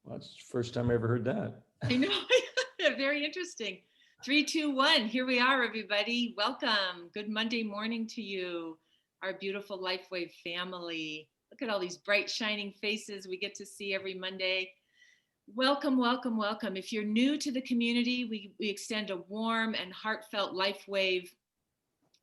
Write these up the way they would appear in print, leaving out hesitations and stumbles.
Well, that's the first time I ever heard that. I know. Very interesting. 3, 2, 1. Here we are, everybody. Welcome. Good Monday morning to you, our beautiful LifeWave family. Look at all these bright, shining faces we get to see every Monday. Welcome, welcome, welcome. If you're new to the community, we extend a warm and heartfelt LifeWave,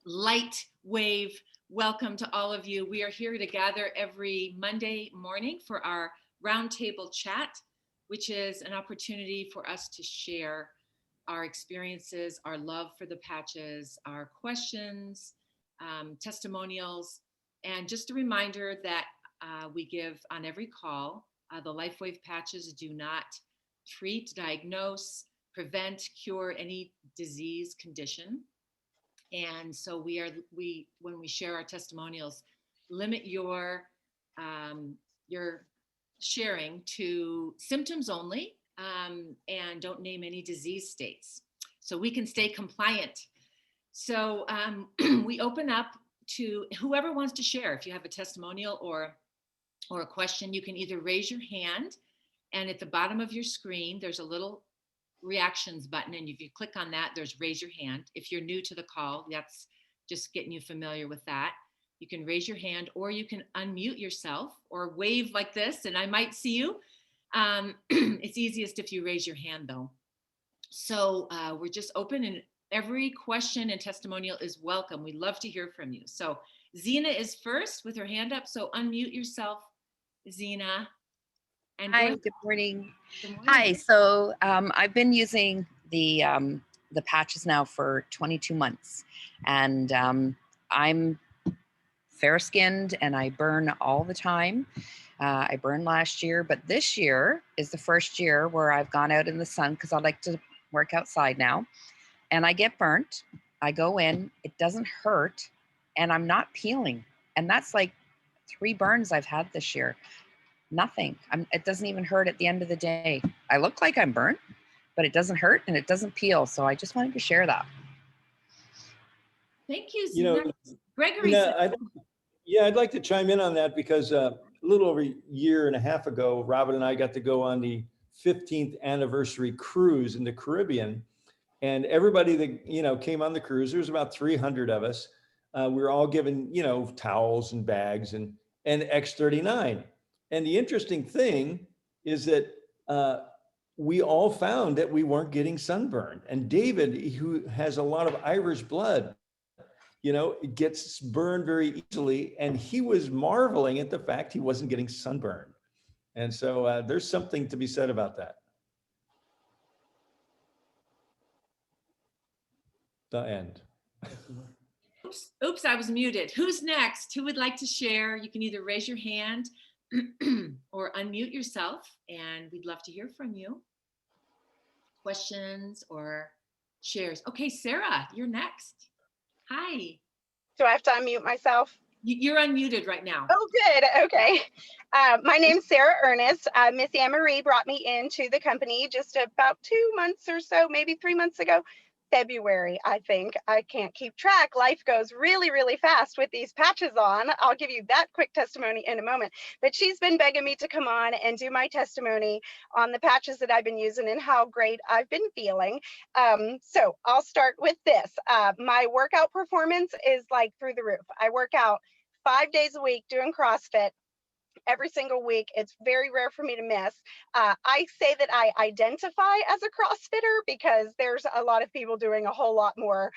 light wave welcome to all of you. We are here to gather every Monday morning for our roundtable chat, which is an opportunity for us to share our experiences, our love for the patches, our questions, testimonials, and just a reminder that we give on every call, the LifeWave patches do not treat, diagnose, prevent, cure any disease condition. And so when we share our testimonials, limit your sharing to symptoms only, and don't name any disease states, so we can stay compliant. So we open up to whoever wants to share. If you have a testimonial or a question, you can either raise your hand, and at the bottom of your screen, there's a little reactions button, and if you click on that, there's raise your hand. If you're new to the call, that's just getting you familiar with that. You can raise your hand, or you can unmute yourself or wave like this, and I might see you. It's easiest if you raise your hand, though. So we're just open, and every question and testimonial is welcome. We love to hear from you. So Zena is first with her hand up, so unmute yourself, Zena. And hi, good morning. Good morning. Hi, so I've been using the patches now for 22 months, and I'm fair-skinned and I burn all the time. I burned last year, but this year is the first year where I've gone out in the sun because I like to work outside now, and I get burnt. I go in, it doesn't hurt, and I'm not peeling. And that's like 3 burns I've had this year. Nothing. It doesn't even hurt at the end of the day. I look like I'm burnt, but it doesn't hurt and it doesn't peel. So I just wanted to share that. Thank you, Zena. Gregory. I'd like to chime in on that because a little over a year and a half ago, Robin and I got to go on the 15th anniversary cruise in the Caribbean. And everybody that, came on the cruise, there was about 300 of us. We were all given, towels and bags and X39. And the interesting thing is that we all found that we weren't getting sunburned. And David, who has a lot of Irish blood, gets burned very easily. And he was marveling at the fact he wasn't getting sunburned. And so there's something to be said about that. The end. Oops, I was muted. Who's next? Who would like to share? You can either raise your hand or unmute yourself, and we'd love to hear from you. Questions or shares. Okay, Sarah, you're next. Hi. Do I have to unmute myself? You're unmuted right now. Oh, good. Okay. My name's Sarah Ernest. Miss Anne Marie brought me into the company just about 2 months or so, maybe 3 months ago. February, I think. I can't keep track. Life goes really, really fast with these patches on. I'll give you that quick testimony in a moment. But she's been begging me to come on and do my testimony on the patches that I've been using and how great I've been feeling. So I'll start with this. My workout performance is like through the roof. I work out 5 days a week doing CrossFit. Every single week. It's very rare for me to miss. I say that I identify as a CrossFitter because there's a lot of people doing a whole lot more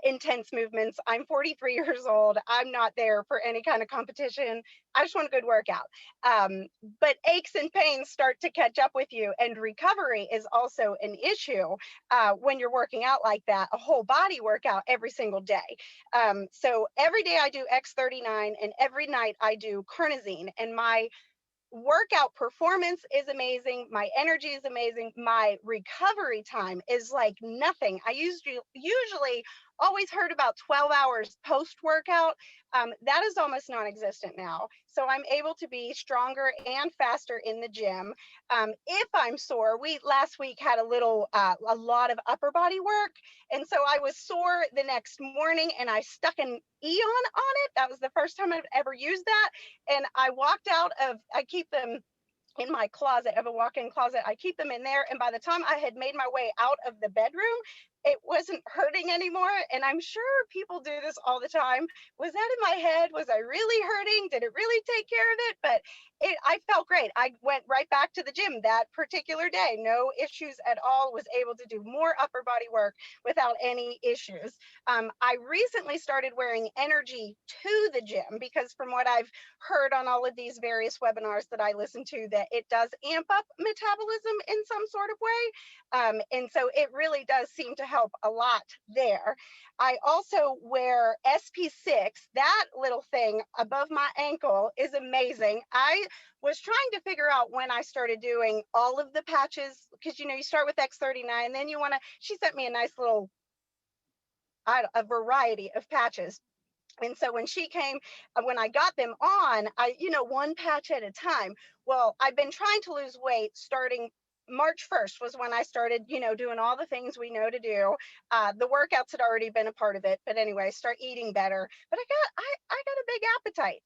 intense movements. I'm 43 years old. I'm not there for any kind of competition. I just want a good workout. But aches and pains start to catch up with you, and recovery is also an issue when you're working out like that, a whole body workout every single day. So every day I do X39 and every night I do carnosine, and my workout performance is amazing. My energy is amazing. My recovery time is like nothing. I usually always heard about 12 hours post-workout. That is almost non-existent now. So I'm able to be stronger and faster in the gym. If I'm sore, we last week had a lot of upper body work. And so I was sore the next morning and I stuck an Eon on it. That was the first time I've ever used that. And I walked out of, I keep them in my closet. I have a walk-in closet. I keep them in there. And by the time I had made my way out of the bedroom, it wasn't hurting anymore. And I'm sure people do this all the time. Was that in my head? Was I really hurting? Did it really take care of it? But I felt great. I went right back to the gym that particular day. No issues at all. Was able to do more upper body work without any issues. I recently started wearing energy to the gym because from what I've heard on all of these various webinars that I listen to, that it does amp up metabolism in some sort of way. And so it really does seem to help a lot there. I also wear SP6. That little thing above my ankle is amazing. I was trying to figure out when I started doing all of the patches, because you start with X39, and then you want to, she sent me a nice little, a variety of patches. And so when she came, when I got them on, one patch at a time. Well, I've been trying to lose weight starting March 1st was when I started, doing all the things we know to do. The workouts had already been a part of it, but anyway, start eating better. But I got a big appetite.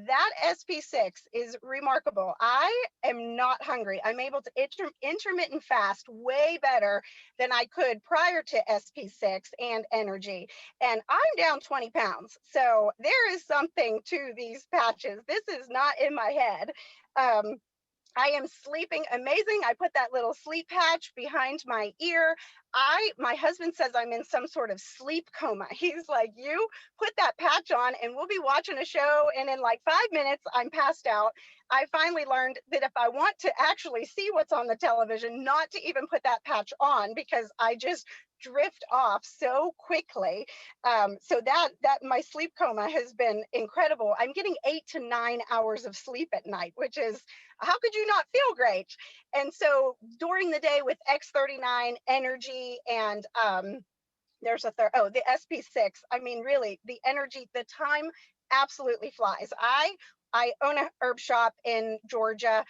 That SP6 is remarkable. I am not hungry. I'm able to intermittent fast way better than I could prior to SP6 and energy. And I'm down 20 pounds. So there is something to these patches. This is not in my head. I am sleeping amazing. I put that little sleep patch behind my ear. My husband says I'm in some sort of sleep coma. He's like, you put that patch on and we'll be watching a show, and in like 5 minutes, I'm passed out. I finally learned that if I want to actually see what's on the television, not to even put that patch on, because I just drift off so quickly. So that my sleep coma has been incredible. I'm getting 8 to 9 hours of sleep at night, which is, how could you not feel great? And so during the day with X39 energy and there's the SP6. I mean, really, the energy, the time absolutely flies. I own a herb shop in Georgia.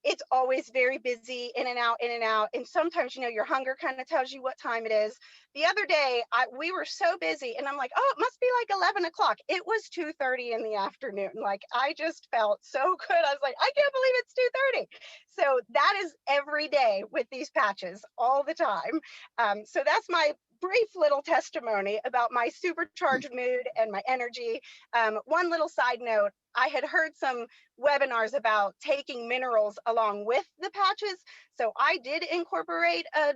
It's always very busy, in and out, in and out. And sometimes, your hunger kind of tells you what time it is. The other day, we were so busy and I'm like, oh, it must be like 11 o'clock. It was 2:30 in the afternoon. Like, I just felt so good. I was like, I can't believe it's 2:30. So that is every day with these patches all the time. So that's my brief little testimony about my supercharged mood and my energy. One little side note, I had heard some webinars about taking minerals along with the patches. So I did incorporate a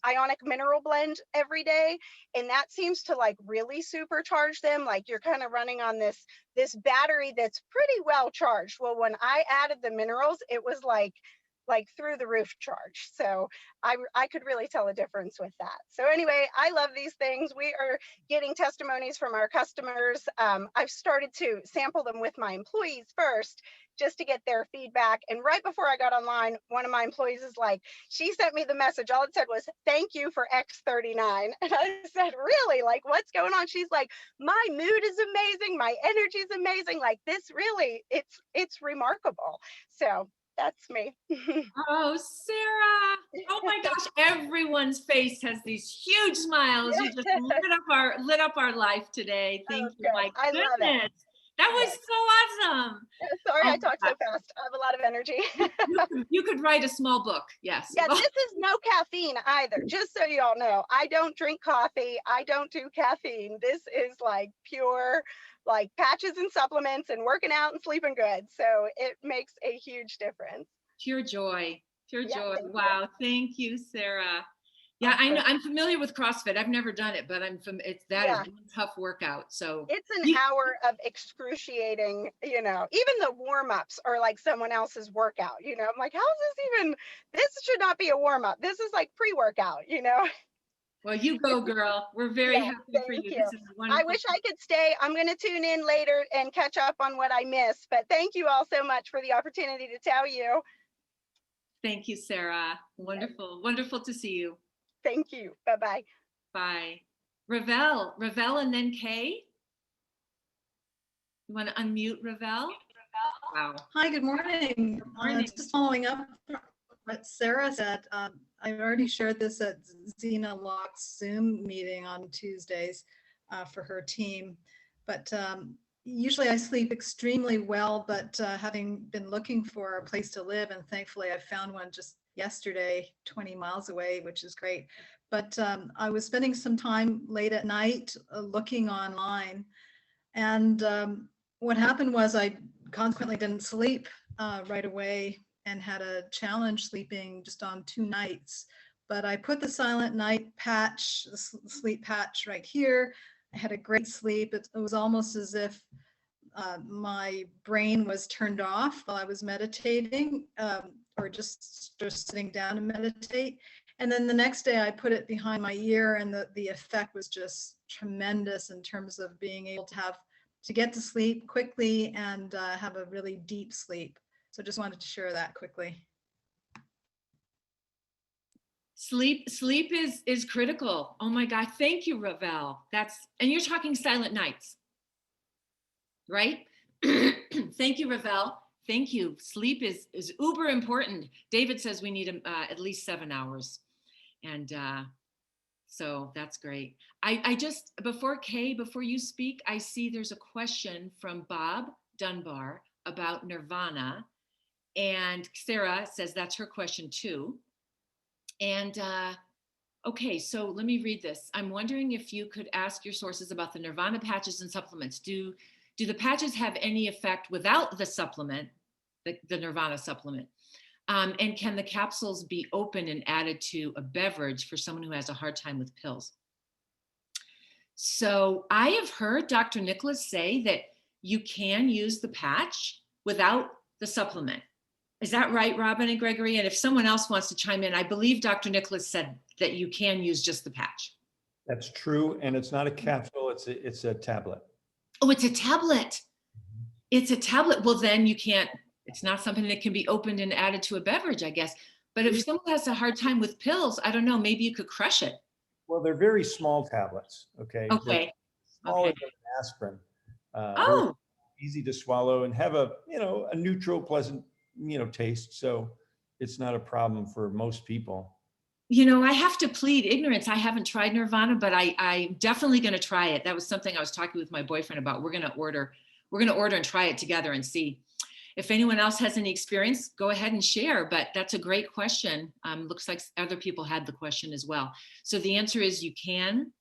ionic mineral blend every day. And that seems to like really supercharge them. Like you're kind of running on this battery that's pretty well charged. Well, when I added the minerals, it was like through the roof charge. So I could really tell a difference with that. So anyway, I love these things. We are getting testimonies from our customers. I've started to sample them with my employees first, just to get their feedback. And right before I got online, one of my employees is like, she sent me the message. All it said was, thank you for X39. And I said, really? Like, what's going on? She's like, my mood is amazing. My energy is amazing. Like this really, it's remarkable. So that's me. Oh, Sarah. Oh my gosh, everyone's face has these huge smiles. You just lit up our life today. Thank you. My I love it. That was so awesome. Sorry, I talk so fast. I have a lot of energy. You could write a small book. Yes. Yeah, this is no caffeine either, just so you all know. I don't drink coffee. I don't do caffeine. This is like pure, like patches and supplements and working out and sleeping good. So it makes a huge difference. Pure joy. Pure joy. Wow. Thank you, Sarah. Yeah, I know. I'm familiar with CrossFit. I've never done it, but is one tough workout. So it's an hour of excruciating, even the warm-ups are like someone else's workout, I'm like, how is this should not be a warm-up. This is like pre-workout, Well, you go, girl. We're very happy for you. This is wonderful. I wish I could stay. I'm going to tune in later and catch up on what I missed, but thank you all so much for the opportunity to tell you. Thank you, Sarah. Wonderful. Wonderful to see you. Thank you. Bye-bye. Bye. Ravel and then Kay. You want to unmute Ravel? Wow. Hi, good morning. Good morning. Just following up what Sarah said, I've already shared this at Zena Locke's Zoom meeting on Tuesdays for her team. But, usually I sleep extremely well, but having been looking for a place to live, and thankfully I found one just yesterday, 20 miles away, which is great. But I was spending some time late at night looking online, and what happened was I consequently didn't sleep right away and had a challenge sleeping just on 2 nights. But I put the silent night patch, the sleep patch right here. I had a great sleep. It was almost as if my brain was turned off while I was meditating, or just sitting down to meditate. And then the next day I put it behind my ear, and the effect was just tremendous in terms of being able to get to sleep quickly and have a really deep sleep. So just wanted to share that quickly. Sleep is critical. Oh my God. Thank you, Ravel. And you're talking silent nights, right? Thank you, Ravel. Thank you. Sleep is uber important. David says we need at least 7 hours. And so that's great. I just, before you speak, I see there's a question from Bob Dunbar about nirvana. And Sarah says that's her question too. And okay, so let me read this. I'm wondering if you could ask your sources about the nirvana patches and supplements. Do the patches have any effect without the supplement, the nirvana supplement? And can the capsules be opened and added to a beverage for someone who has a hard time with pills? So I have heard Dr. Nicholas say that you can use the patch without the supplement. Is that right, Robin and Gregory? And if someone else wants to chime in, I believe Dr. Nicholas said that you can use just the patch. That's true. And it's not a capsule, it's a tablet. Oh, it's a tablet. It's a tablet. Well, then you can't, it's not something that can be opened and added to a beverage, I guess. But if someone has a hard time with pills, I don't know, maybe you could crush it. Well, they're very small tablets, okay? Okay. They're smaller Okay. than an aspirin. Very Oh, easy to swallow and have a neutral, pleasant, taste. So it's not a problem for most people. I have to plead ignorance. I haven't tried Nirvana, but I'm definitely going to try it. That was something I was talking with my boyfriend about. We're going to order and try it together and see. If anyone else has any experience, go ahead and share, but that's a great question. Looks like other people had the question as well. So the answer is you can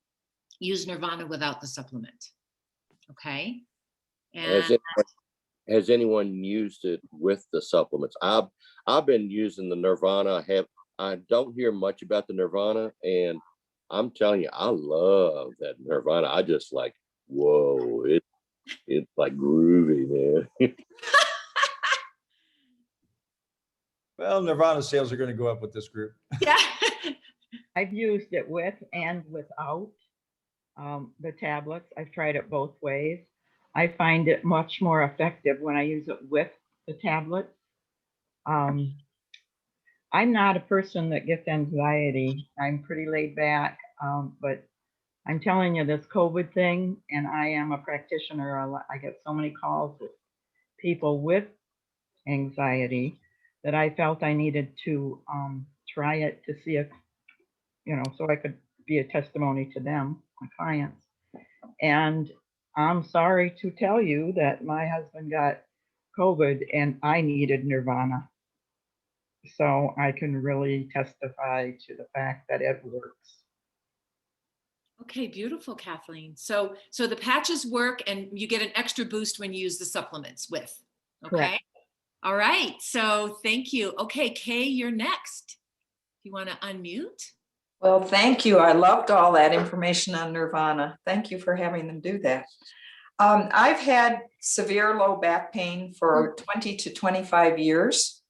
use Nirvana without the supplement. Okay. And has anyone used it with the supplements? I've been using the Nirvana. I don't hear much about the Nirvana, and I'm telling you, I love that Nirvana. I just like, whoa, it's like groovy, man. Well, Nirvana sales are going to go up with this group. yeah. I've used it with and without the tablets. I've tried it both ways. I find it much more effective when I use it with the tablet. I'm not a person that gets anxiety. I'm pretty laid back, but I'm telling you, this COVID thing, and I am a practitioner. I get so many calls with people with anxiety that I felt I needed to try it to see if, so I could be a testimony to them, my clients. And I'm sorry to tell you that my husband got COVID and I needed Nirvana. So I can really testify to the fact that it works. Okay, beautiful, Kathleen. So the patches work and you get an extra boost when you use the supplements with. Okay. Correct. All right. So thank you. Okay, Kay, you're next. You want to unmute? Well, thank you. I loved all that information on Nirvana. Thank you for having them do that. I've had severe low back pain for 20 to 25 years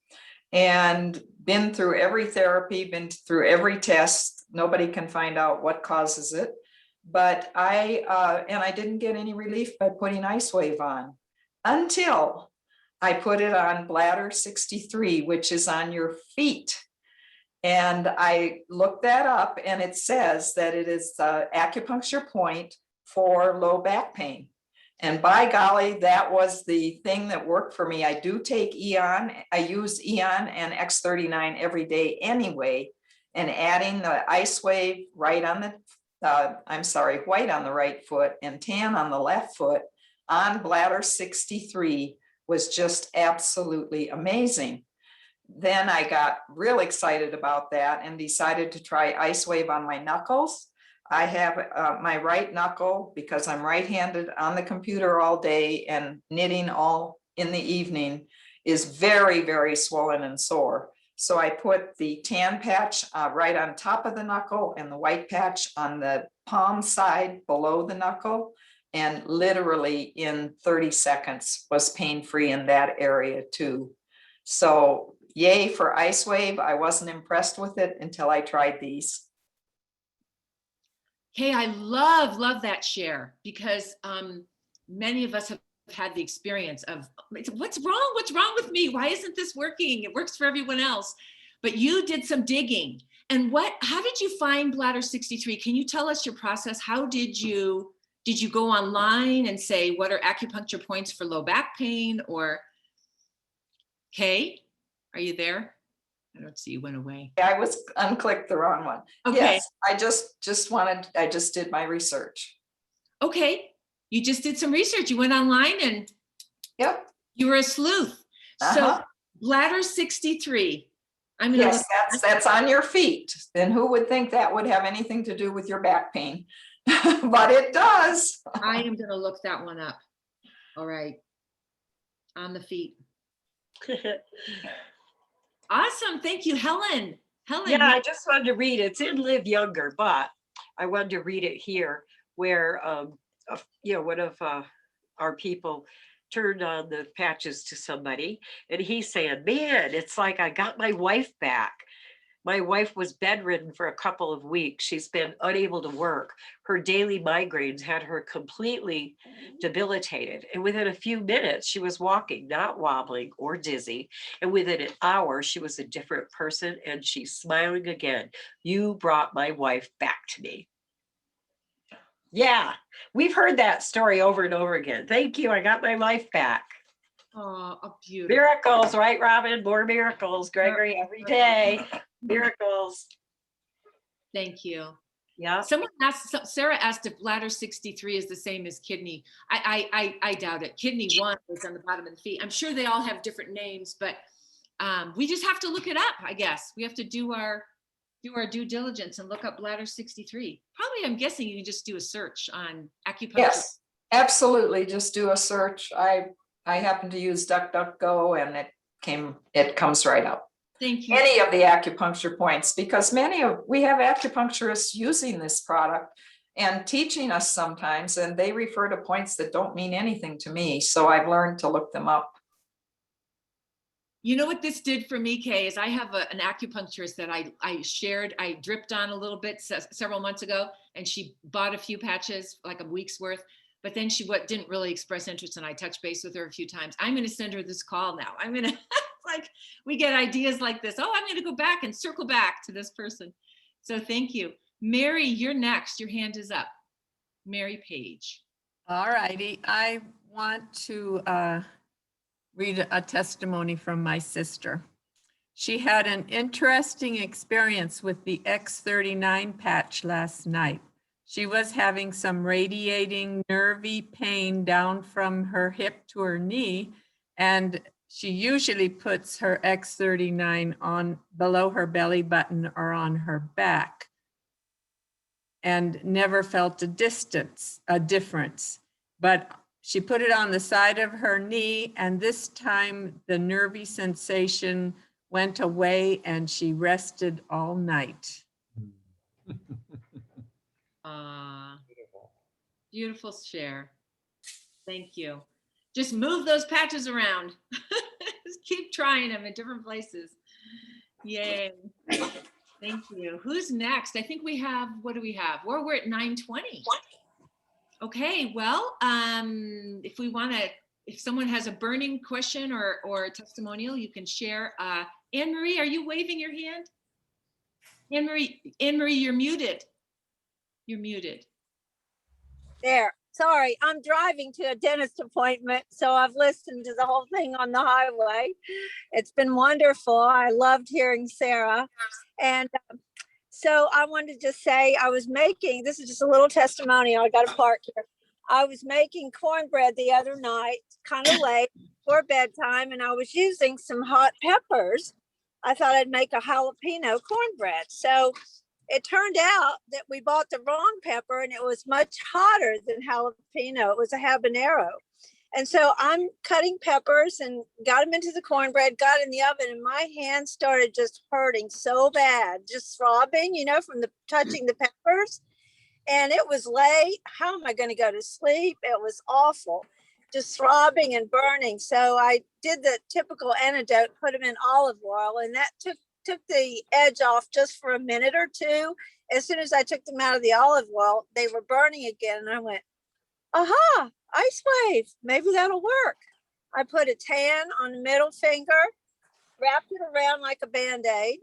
and been through every therapy, been through every test. Nobody can find out what causes it. But I didn't get any relief by putting Ice Wave on until I put it on Bladder 63, which is on your feet. And I looked that up and it says that it is the acupuncture point for low back pain. And by golly, that was the thing that worked for me. I do take Eon. I use Eon and X39 every day anyway. And adding the Ice Wave white on the right foot and tan on the left foot on bladder 63 was just absolutely amazing. Then I got real excited about that and decided to try Ice Wave on my knuckles. I have my right knuckle, because I'm right-handed on the computer all day and knitting all in the evening, is very, very swollen and sore. So I put the tan patch right on top of the knuckle and the white patch on the palm side below the knuckle. And literally in 30 seconds was pain-free in that area too. So yay for Ice Wave. I wasn't impressed with it until I tried these. Okay, I love that share, because many of us have had the experience of what's wrong with me? Why isn't this working? It works for everyone else. But you did some digging. And how did you find bladder 63? Can you tell us your process? How did you go online and say, what are acupuncture points for low back pain? Or Kay, are you there? I don't see, you went away. I was unclicked the wrong one. Okay. Yes, I just did my research. Okay, you just did some research. You went online and Yep. you were a sleuth. So bladder 63. I'm gonna Yes, that's on your feet. Then who would think that would have anything to do with your back pain? But it does. I am gonna look that one up. All right. On the feet. Awesome. Thank you, Helen. Helen. Yeah, I just wanted to read it. It's in Live Younger, but I wanted to read it here where, one of our people turned on the patches to somebody and he's saying, man, it's like I got my wife back. My wife was bedridden for a couple of weeks. She's been unable to work. Her daily migraines had her completely debilitated. And within a few minutes, she was walking, not wobbling or dizzy. And within an hour, she was a different person and she's smiling again. You brought my wife back to me. Yeah, we've heard that story over and over again. Thank you. I got my life back. Oh, beautiful. Miracles, right, Robin? More miracles, Gregory, every day. Miracles. Thank you. Yeah. Someone asked, Sarah asked if bladder 63 is the same as kidney. I doubt it. Kidney 1 is on the bottom of the feet. I'm sure they all have different names, but we just have to look it up, I guess. We have to do our due diligence and look up bladder 63. Probably, I'm guessing you can just do a search on acupuncture. Yes, absolutely. Just do a search. I happen to use DuckDuckGo and it comes right up. Thank you. Any of the acupuncture points, because we have acupuncturists using this product and teaching us sometimes, and they refer to points that don't mean anything to me. So I've learned to look them up. You know what this did for me, Kay, is I have an acupuncturist that I dripped on a little bit several months ago, and she bought a few patches, like a week's worth, but then she didn't really express interest, and I touched base with her a few times. I'm going to send her this call now. I'm going to, like, we get ideas like this. Oh, I'm going to go back and circle back to this person. So thank you. Mary, you're next. Your hand is up. Mary Page. All righty. I want to read a testimony from my sister. She had an interesting experience with the X39 patch last night. She was having some radiating nervy pain down from her hip to her knee, and she usually puts her X39 on below her belly button or on her back, and never felt a difference. But she put it on the side of her knee, and this time the nervy sensation went away and she rested all night. Beautiful share. Thank you. Just move those patches around. Just keep trying them in different places. Yay. Thank you. Who's next? I think we have, what do we have? We're at 9:20. Okay, well, if someone has a burning question or a testimonial, you can share. Anne-Marie, are you waving your hand? Anne-Marie, you're muted. You're muted. There. Sorry, I'm driving to a dentist appointment, so I've listened to the whole thing on the highway. It's been wonderful. I loved hearing Sarah. And so I wanted to just say I was making, this is just a little testimonial. I got to park here. I was making cornbread the other night, kind of late for bedtime, and I was using some hot peppers. I thought I'd make a jalapeno cornbread. So it turned out that we bought the wrong pepper and it was much hotter than jalapeno. It was a habanero. And so I'm cutting peppers and got them into the cornbread, got in the oven, and my hands started just hurting so bad, just throbbing, from the touching the peppers. And it was late. How am I going to go to sleep? It was awful, just throbbing and burning. So I did the typical antidote, put them in olive oil, and that took the edge off just for a minute or two. As soon as I took them out of the olive oil, they were burning again. And I went, aha, ice wave, maybe that'll work. I put a tan on the middle finger, wrapped it around like a Band-Aid.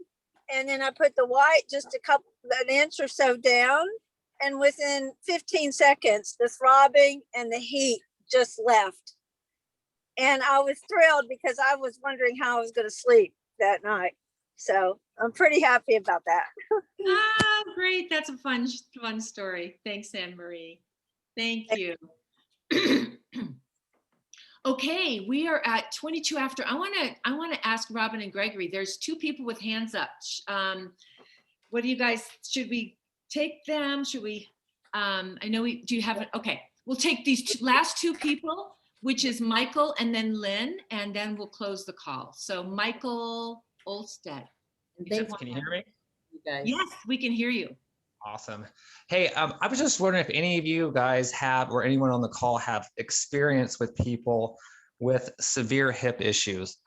And then I put the white just an inch or so down. And within 15 seconds, the throbbing and the heat just left. And I was thrilled because I was wondering how I was going to sleep that night. So I'm pretty happy about that. Great. That's a fun story. Thanks, Anne Marie. Thank you. Okay, we are at 22 after. I want to ask Robin and Gregory. There's two people with hands up. What do you guys? Should we take them? Should we? I know we do. You have it. Okay, we'll take these last two people, which is Michael and then Lynn, and then we'll close the call. So Michael Olstead. Can you hear me? You guys. Yes, we can hear you. Awesome. Hey, I was just wondering if any of you guys have, or anyone on the call have experience with people with severe hip issues,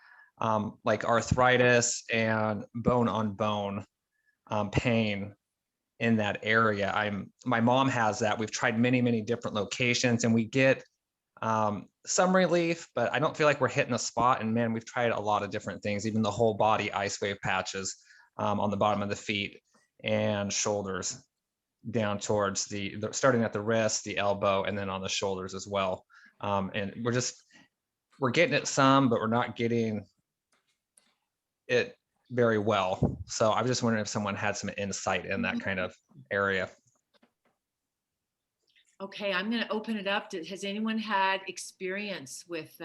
like arthritis and bone-on-bone pain in that area. My mom has that. We've tried many, many different locations and we get some relief, but I don't feel like we're hitting a spot. And man, we've tried a lot of different things, even the whole body ice wave patches on the bottom of the feet and shoulders down towards starting at the wrist, the elbow, and then on the shoulders as well. And we're getting it some, but we're not getting it very well. So I was just wondering if someone had some insight in that kind of area. Okay, I'm going to open it up. Has anyone had experience with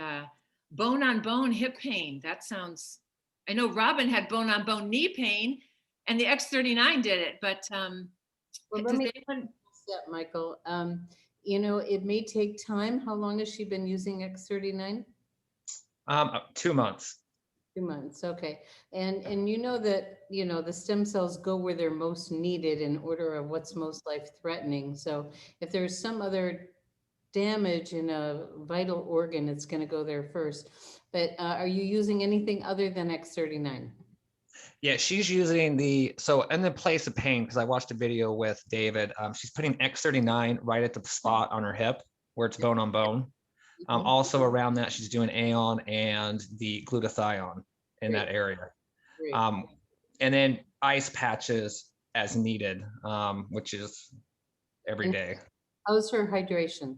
bone-on-bone hip pain? That sounds, I know Robin had bone-on-bone knee pain and the X39 did it, but well, let me step, Michael. It may take time. How long has she been using X39? 2 months. 2 months, okay. And you know that, the stem cells go where they're most needed in order of what's most life-threatening. So if there's some other damage in a vital organ, it's going to go there first. But are you using anything other than X39? Yeah, she's using so in the place of pain, because I watched a video with David, she's putting X39 right at the spot on her hip where it's bone on bone. Also around that, she's doing Aeon and the glutathione in that area. And then ice patches as needed, which is every day. How's her hydration?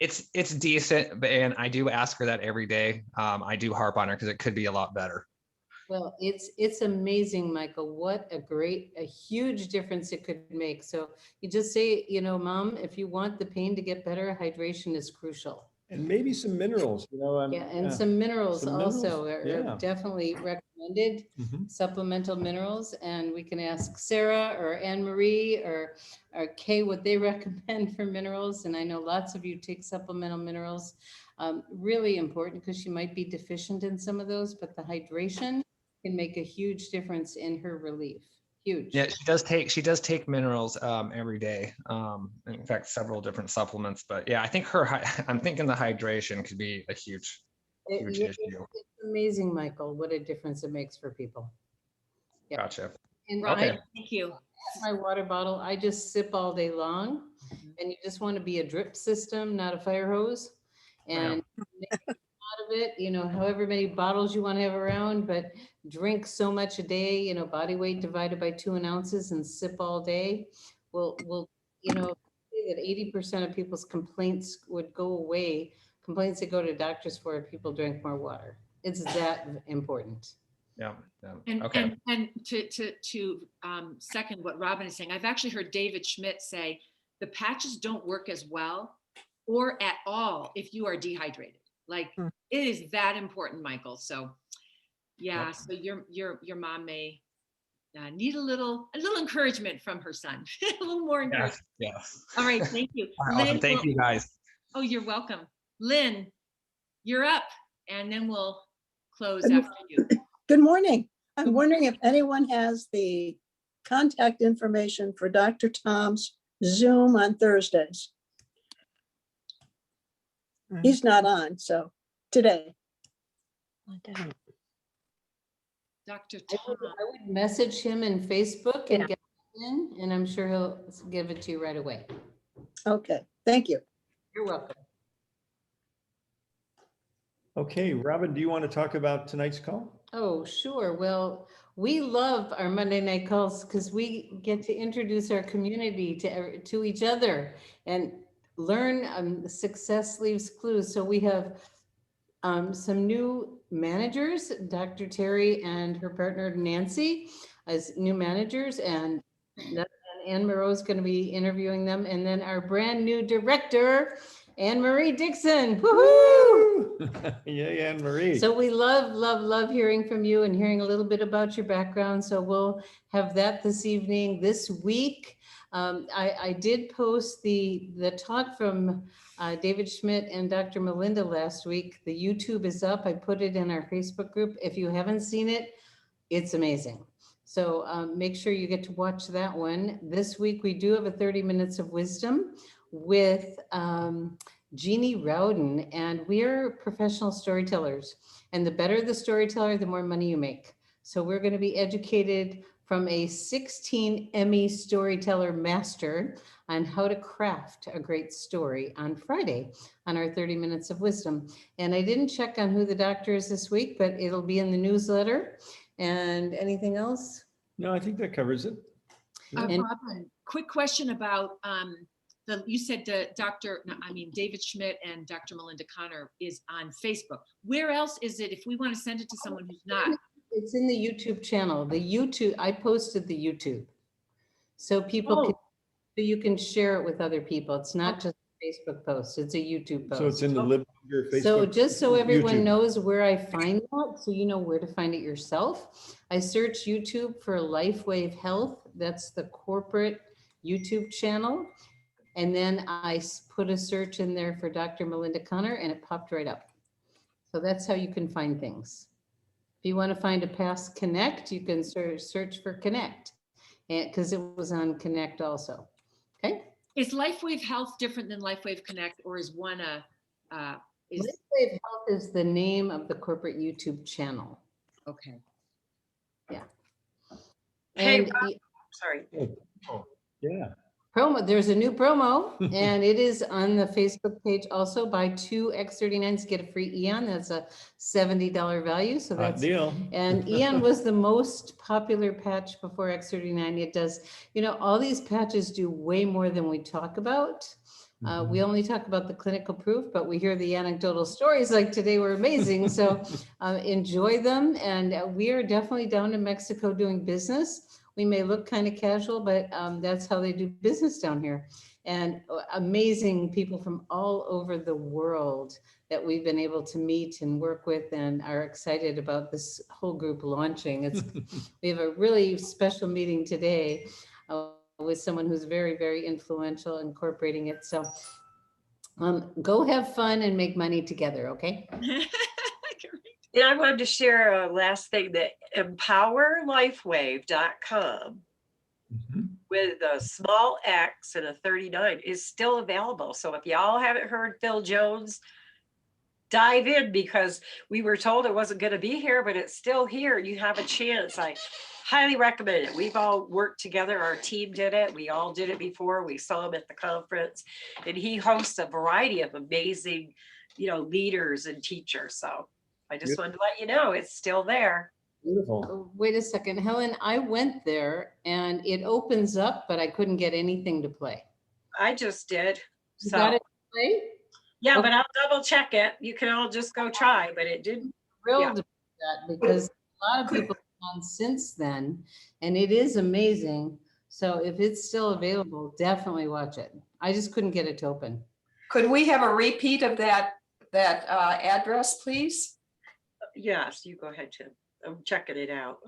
It's decent, and I do ask her that every day. I do harp on her because it could be a lot better. Well, it's amazing, Michael, what a huge difference it could make. So you just say, Mom, if you want the pain to get better, hydration is crucial. And maybe some minerals, Some minerals also are definitely recommended, supplemental minerals. And we can ask Sarah or Anne Marie or Kay what they recommend for minerals. And I know lots of you take supplemental minerals. Really important because she might be deficient in some of those, but the hydration can make a huge difference in her relief. Huge. Yeah, she does take minerals every day. In fact, several different supplements. But yeah, I think I'm thinking the hydration could be a huge issue. It's amazing, Michael, what a difference it makes for people. Yeah. Gotcha. And okay. Thank you. My water bottle, I just sip all day long, and you just want to be a drip system, not a fire hose. And make a lot of it, however many bottles you want to have around, but drink so much a day, body weight divided by 2 ounces and sip all day. Will say that 80% of people's complaints would go away. Complaints that go to doctors for if people drink more water. It's that important. Yeah. And, okay. and to second what Robin is saying, I've actually heard David Schmidt say the patches don't work as well or at all if you are dehydrated. Like it is that important, Michael. So yeah, so your mom may need a little encouragement from her son, a little more encouragement. Yes. All right, thank you. Awesome. Lynn, Thank you, guys. Oh, you're welcome. Lynn, you're up, and then we'll close after you. Good morning. I'm wondering if anyone has the contact information for Dr. Tom's Zoom on Thursdays. He's not on, so today. I don't. Dr. Tom. I would message him in Facebook and Yeah. get it in, and I'm sure he'll give it to you right away. Okay, thank you. You're welcome. Okay, Robin, do you want to talk about tonight's call? Oh, sure. Well, we love our Monday night calls because we get to introduce our community to each other and learn success leaves clues. So we have some new managers, Dr. Terry and her partner Nancy as new managers, and Anne Moreau is going to be interviewing them. And then our brand new director, Anne-Marie Dixon. Woohoo! Yay, Anne-Marie. So we love hearing from you and hearing a little bit about your background. So we'll have that this evening. This week, I did post the talk from David Schmidt and Dr. Melinda last week. The YouTube is up. I put it in our Facebook group. If you haven't seen it, it's amazing. So make sure you get to watch that one. This week, we do have a 30 Minutes of Wisdom with Jeannie Rowden, and we're professional storytellers. And the better the storyteller, the more money you make. So we're going to be educated from a 16 Emmy storyteller master on how to craft a great story on Friday on our 30 Minutes of Wisdom. And I didn't check on who the doctor is this week, but it'll be in the newsletter. And anything else? No, I think that covers it. Robin, quick question about you said David Schmidt and Dr. Melinda Connor is on Facebook. Where else is it if we want to send it to someone who's not? It's in the YouTube channel. I posted the YouTube. So you can share it with other people. It's not just a Facebook post, it's a YouTube post. So it's in the Live Longer Facebook. So just so everyone YouTube. knows where I find that, so you know where to find it yourself. I search YouTube for LifeWave Health. That's the corporate YouTube channel. And then I put a search in there for Dr. Melinda Connor and it popped right up. So that's how you can find things. If you want to find a past Connect, you can search for Connect, and because it was on Connect also. Okay. Is LifeWave Health different than LifeWave Connect, or is one LifeWave Health is the name of the corporate YouTube channel. Okay. Yeah. Hey, And Rob, sorry. Oh, yeah. there's a new promo and it is on the Facebook page also. Buy 2 X39s, get a free Eon. That's a $70 value. So that's deal. And Eon was the most popular patch before X39. It does, all these patches do way more than we talk about. We only talk about the clinical proof, but we hear the anecdotal stories like today were amazing. So enjoy them. And we are definitely down in Mexico doing business. We may look kind of casual, but that's how they do business down here. And amazing people from all over the world that we've been able to meet and work with and are excited about this whole group launching. We have a really special meeting today with someone who's very, very influential incorporating it. So go have fun and make money together, okay? And I wanted to share a last thing that empowerlifewave.com with a small X and a 39 is still available. So if y'all haven't heard Phil Jones, dive in, because we were told it wasn't going to be here, but it's still here. You have a chance. I highly recommend it. We've all worked together. Our team did it. We all did it before. We saw him at the conference, and he hosts a variety of amazing, leaders and teachers. So I just wanted to let you know it's still there. Beautiful. Wait a second, Helen, I went there and it opens up, but I couldn't get anything to play. I just did. You So got it to play? yeah, Okay. but I'll double check it. You can all just go try, but it didn't. Thrilled about that because a lot of people have gone since then, and it is amazing. So if it's still available, definitely watch it. I just couldn't get it to open. Could we have a repeat of that address, please? Yes, you go ahead, Tim. I'm checking it out.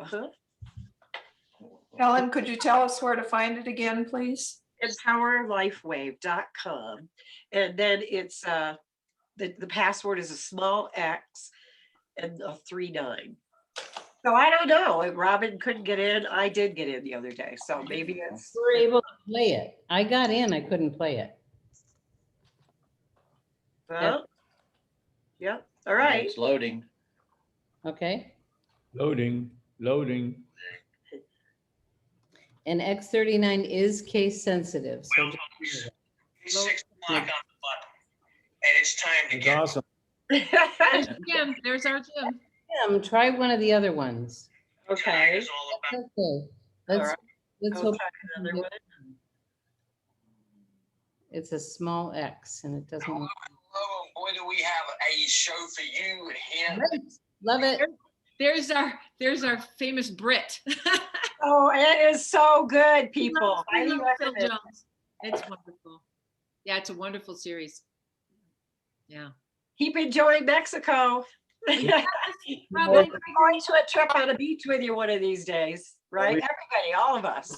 Helen, could you tell us where to find it again, please? EmpowerLifeWave.com. And then it's the password is a small X and a 39. So I don't know. If Robin couldn't get in, I did get in the other day. So maybe it's. We were able to play it. I got in, I couldn't play it. Well, yeah. All right. It's loading. Okay. Loading. And X39 is case sensitive. So just- 6 o'clock on the button, and it's time to That's get. awesome. There's Jim. There's our Jim. Try one of the other ones. Okay. It's all about. Okay. All Let's right. let's I'll hope try another one. it's a small X and it doesn't. Oh, boy, do we have a show for you and him. Love it. There's our famous Brit. Oh, it is so good, people. I love Phil recommend it. Jones. It's wonderful. Yeah, it's a wonderful series. Yeah. Keep enjoying Mexico. Probably. I'm going to a trip on a beach with you one of these days, right? Everybody, all of us.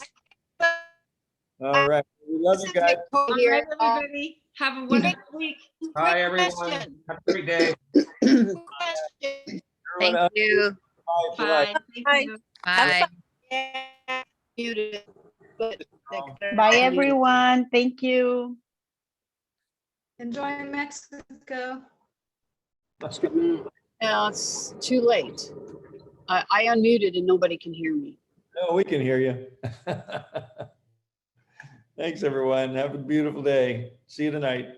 All right. We love you guys. All right, everybody. Have a wonderful week. Bye, everyone. Have a great day. Thank you. Bye. Thank you. Bye. Bye, everyone. Thank you. Enjoy Mexico. Now it's too late. I unmuted and nobody can hear me. No, we can hear you. Thanks, everyone. Have a beautiful day. See you tonight.